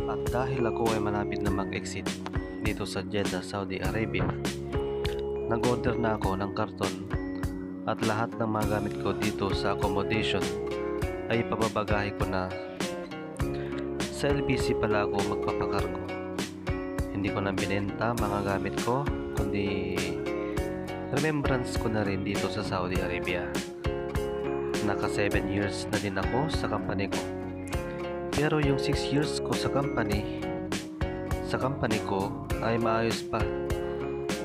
At dahil ako ay malapit na mag-exit dito sa Jeddah, Saudi Arabia, nag-order na ako ng karton at lahat ng mga gamit ko dito sa accommodation ay pababagahe ko na. Sa LBC pala ako magpapakargo. Hindi ko na binenta mga gamit ko, kundi remembrance ko na rin dito sa Saudi Arabia. Naka 7 years na din ako sa company ko. Pero yung 6 years ko sa company ko ay maayos pa.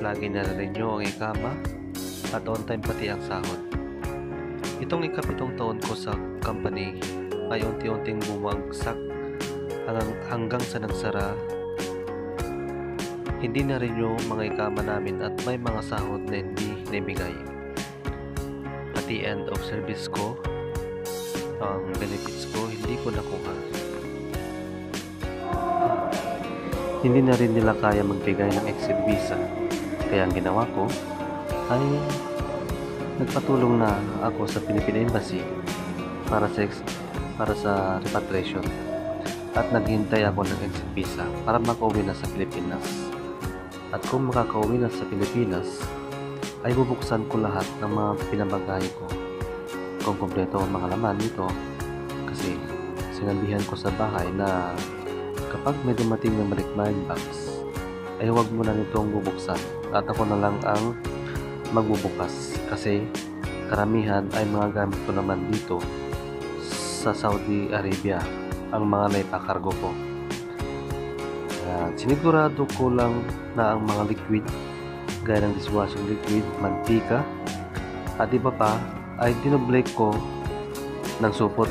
Lagi na-renew ang ikama at on time pati ang sahod. Itong ika-7 taon ko sa company ay unti-unting bumagsak hanggang sa nagsara. Hindi na-renew mga ikama namin at may mga sahod na hindi naibigay. Pati end of service ko, ang benefits ko hindi ko nakuha. Hindi na rin nila kaya magbigay ng exit visa. Kaya ang ginawa ko ay nagpatulong na ako sa Philippine Embassy para sa repatriation. At naghintay ako ng exit visa para makauwi na sa Pilipinas. At kung makakauwi na sa Pilipinas, ay bubuksan ko lahat ng mga pinabagahe ko. Kung kompleto ang mga laman nito, kasi sinabihan ko sa bahay na kapag may dumating ng malikmaing box, ay huwag mo na nitong bubuksan at ako na lang ang magbubukas kasi karamihan ay mga gamit ko naman dito sa Saudi Arabia ang mga naipakargo ko. Sinigurado ko lang na ang mga liquid gaya ng dishwashing liquid, mantika at iba pa ay dinoblake ko ng supot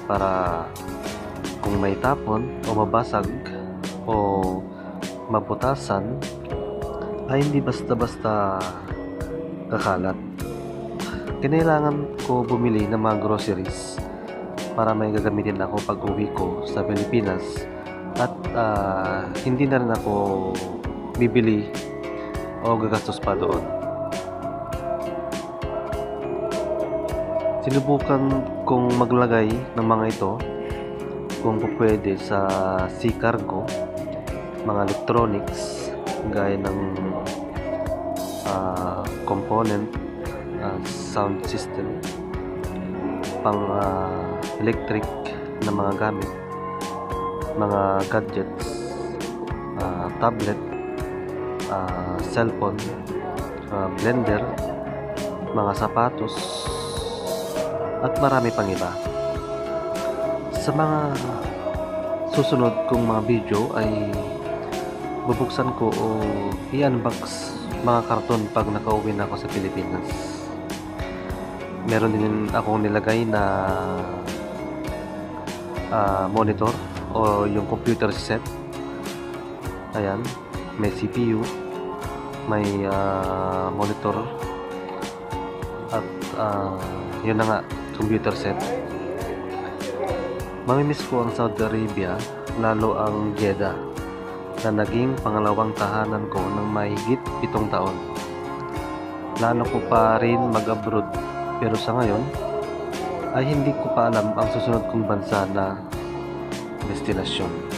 para kung may tapon o mabasag o maputasan ay hindi basta-basta kakalat. Kinailangan ko bumili ng mga groceries para may gagamitin ako pag uwi ko sa Pilipinas at hindi na rin ako bibili o gagastos pa doon. Sinubukan kong maglagay ng mga ito kung pwede sa sea cargo, mga electronics gaya ng component, sound system, pang electric na mga gamit, mga gadgets, tablet, cellphone, blender, mga sapatos at marami pang iba. Sa mga susunod kong mga video ay bubuksan ko o i-unbox mga karton pag nakauwi na ako sa Pilipinas. Meron din akong nilagay na monitor o yung computer set. Ayan, may CPU, may monitor at yun na nga, computer set. Mamimiss ko ang Saudi Arabia, lalo ang Jeddah na naging pangalawang tahanan ko ng mahigit 7 taon. Plano ko pa rin mag-abroad pero sa ngayon ay hindi ko pa alam ang susunod kong bansa na destinasyon.